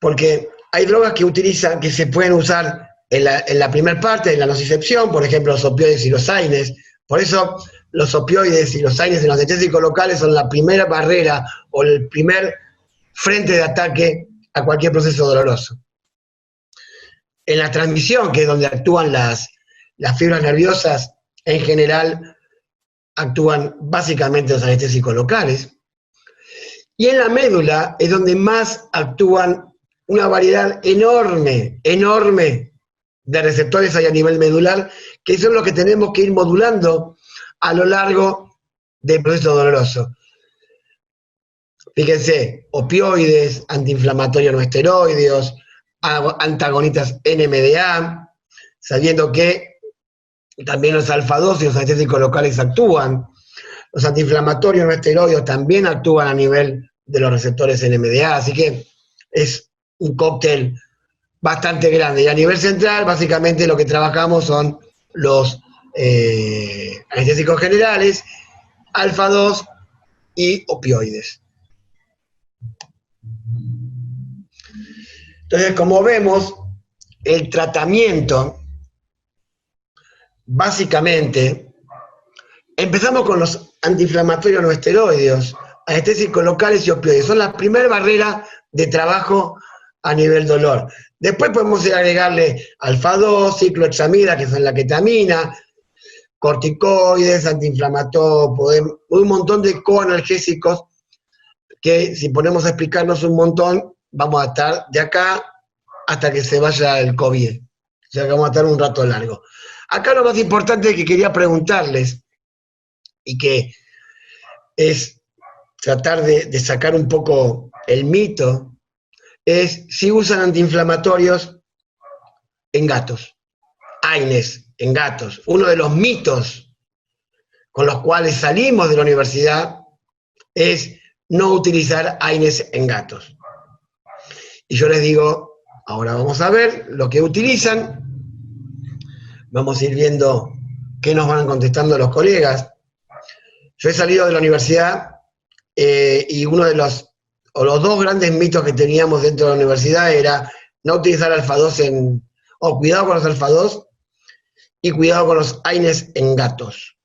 Porque hay drogas que se pueden usar en la primera parte, en la nocicepción, por ejemplo, los opioides y los AINES, Por eso los opioides y los AINES en los anestésicos locales son la primera barrera o el primer frente de ataque a cualquier proceso doloroso. En la transmisión, que es donde actúan las fibras nerviosas, en general actúan básicamente los anestésicos locales. Y en la médula es donde más actúan una variedad enorme, enorme de receptores hay a nivel medular, que son los que tenemos que ir modulando a lo largo del proceso doloroso. Fíjense, opioides, antiinflamatorios no esteroideos, antagonistas NMDA, sabiendo que también los alfa-2 y los anestésicos locales actúan. Los antiinflamatorios no esteroideos también actúan a nivel de los receptores NMDA, así que es un cóctel bastante grande. Y a nivel central, básicamente lo que trabajamos son los anestésicos generales, alfa-2 y opioides. Entonces, como vemos, el tratamiento, básicamente, empezamos con los antiinflamatorios no esteroideos, anestésicos locales y opioides. Son la primera barrera de trabajo a nivel dolor. Después podemos agregarle alfa-2, ciclohexamida, que son la ketamina, corticoides, antiinflamatorios, un montón de coanalgésicos que si ponemos a explicarnos un montón, vamos a estar de acá hasta que se vaya el COVID. O sea que vamos a estar un rato largo. Acá lo más importante que quería preguntarles, y que es tratar de sacar un poco el mito, es si usan antiinflamatorios en gatos, AINES en gatos. Uno de los mitos con los cuales salimos de la universidad es no utilizar AINES en gatos. Y yo les digo, ahora vamos a ver lo que utilizan, vamos a ir viendo qué nos van contestando los colegas. Yo he salido de la universidad y uno de los dos grandes mitos que teníamos dentro de la universidad era no utilizar alfa-2 cuidado con los alfa-2 y cuidado con los AINES en gatos.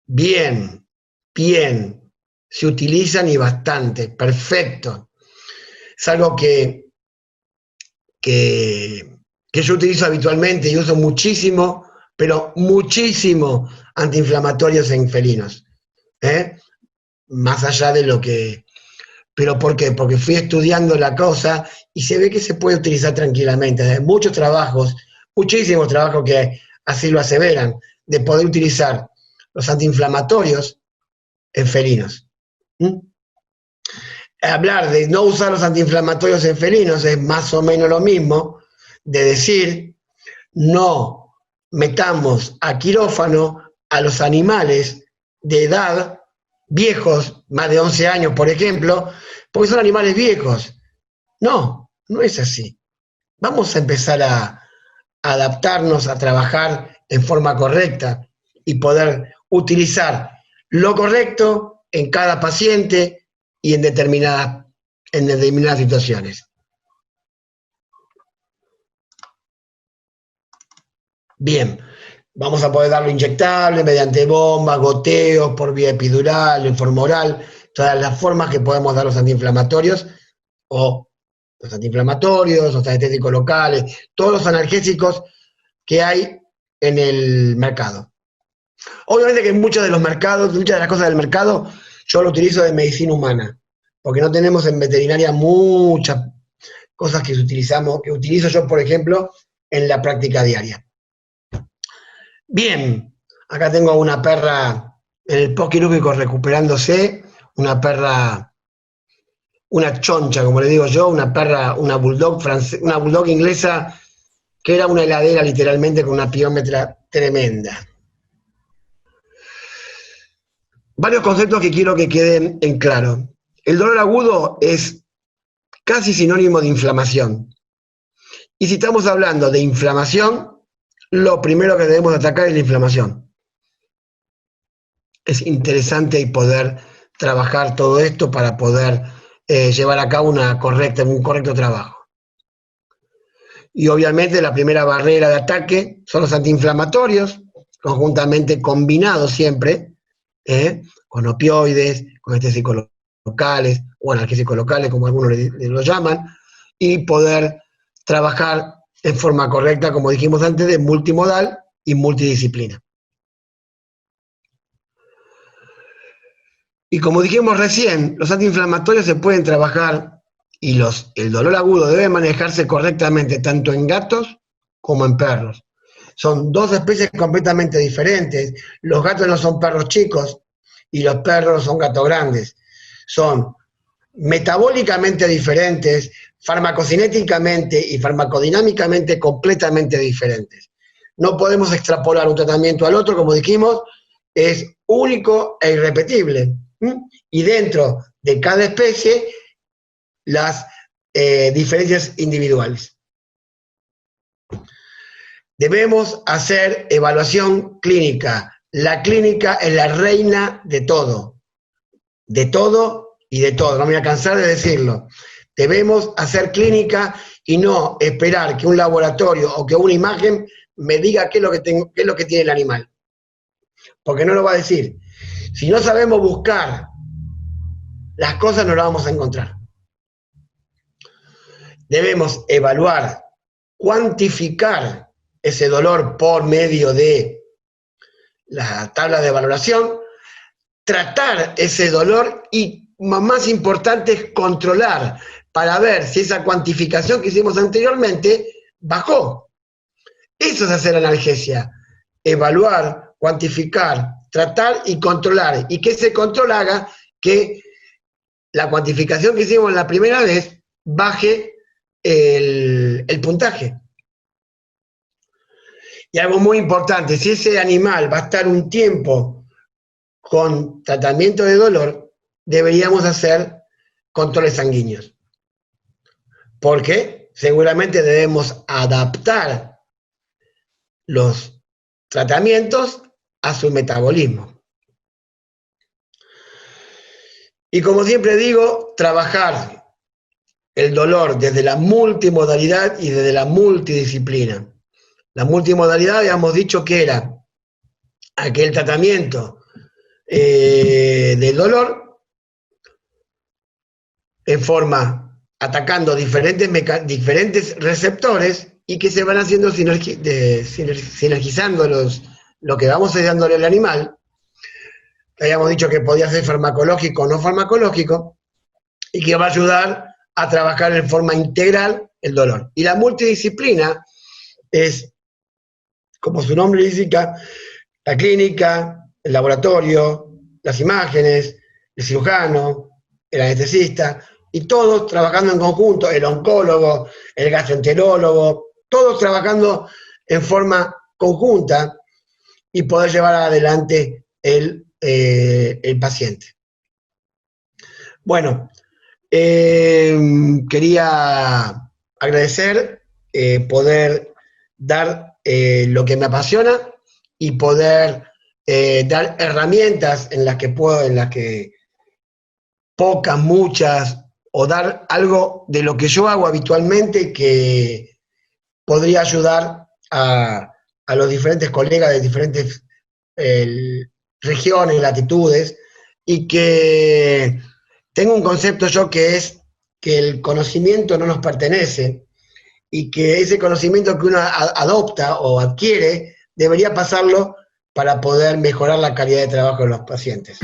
Bien, se utilizan y bastante, perfecto. Es algo que yo utilizo habitualmente y uso muchísimo, pero muchísimo antiinflamatorios en felinos. Más allá de lo que... ¿Pero por qué? Porque fui estudiando la cosa y se ve que se puede utilizar tranquilamente. Hay muchos trabajos, muchísimos trabajos que así lo aseveran, de poder utilizar los antiinflamatorios en felinos. Hablar de no usar los antiinflamatorios en felinos es más o menos lo mismo de decir no metamos a quirófano a los animales de edad viejos, más de 11 años, por ejemplo, porque son animales viejos. No es así. Vamos a empezar a adaptarnos, a trabajar en forma correcta y poder utilizar lo correcto en cada paciente y en determinadas situaciones. Bien. Vamos a poder darlo inyectable, mediante bombas, goteos, por vía epidural, en forma oral, todas las formas que podemos dar los antiinflamatorios, o los antiinflamatorios, los anestéticos locales, todos los analgésicos que hay en el mercado. Obviamente que muchas de las cosas del mercado, yo lo utilizo de medicina humana, porque no tenemos en veterinaria muchas cosas que utilizo yo, por ejemplo, en la práctica diaria. Bien, acá tengo a una perra en el poquirúbico recuperándose, una perra, una choncha, como le digo yo, una perra, una bulldog inglesa, que era una heladera literalmente con una piómetra tremenda. Varios conceptos que quiero que queden en claro. El dolor agudo es casi sinónimo de inflamación. Y si estamos hablando de inflamación, lo primero que debemos atacar es la inflamación. Es interesante poder trabajar todo esto para poder llevar a cabo un correcto trabajo. Y obviamente la primera barrera de ataque son los antiinflamatorios, conjuntamente combinados siempre, con opioides, con anestésicos locales, o analgésicos locales, como algunos lo llaman, y poder trabajar en forma correcta, como dijimos antes, de multimodal y multidisciplina. Y como dijimos recién, los antiinflamatorios se pueden trabajar y el dolor agudo debe manejarse correctamente tanto en gatos como en perros. Son dos especies completamente diferentes. Los gatos no son perros chicos y los perros son gatos grandes. Son metabólicamente diferentes, farmacocinéticamente y farmacodinámicamente completamente diferentes. No podemos extrapolar un tratamiento al otro, como dijimos, es único e irrepetible. Y dentro de cada especie, las diferencias individuales. Debemos hacer evaluación clínica. La clínica es la reina de todo y de todo. No me voy a cansar de decirlo. Debemos hacer clínica y no esperar que un laboratorio o que una imagen me diga qué es lo que tiene el animal. Porque no lo va a decir. Si no sabemos buscar las cosas, no las vamos a encontrar. Debemos evaluar, cuantificar ese dolor por medio de la tabla de valoración, tratar ese dolor y, más importante, es controlar para ver si esa cuantificación que hicimos anteriormente bajó. Eso es hacer analgesia, evaluar, cuantificar, tratar y controlar, y que ese control haga que la cuantificación que hicimos la primera vez baje el puntaje. Y algo muy importante, si ese animal va a estar un tiempo con tratamiento de dolor, deberíamos hacer controles sanguíneos. Porque seguramente debemos adaptar los tratamientos a su metabolismo. Y como siempre digo, trabajar el dolor desde la multimodalidad y desde la multidisciplina. La multimodalidad habíamos dicho que era aquel tratamiento del dolor en forma, atacando diferentes receptores y que se van haciendo sinergizando lo que vamos dándole al animal. Habíamos dicho que podía ser farmacológico o no farmacológico y que va a ayudar a trabajar en forma integral el dolor. Y la multidisciplina es, como su nombre indica, la clínica, el laboratorio, las imágenes, el cirujano, el anestesista, y todos trabajando en conjunto, el oncólogo, el gastroenterólogo, todos trabajando en forma conjunta y poder llevar adelante el paciente. Bueno, quería agradecer poder dar lo que me apasiona y poder dar herramientas en las que pocas, muchas, o dar algo de lo que yo hago habitualmente que podría ayudar a los diferentes colegas de diferentes regiones, latitudes, y que tengo un concepto yo que es que el conocimiento no nos pertenece y que ese conocimiento que uno adopta o adquiere debería pasarlo para poder mejorar la calidad de trabajo de los pacientes.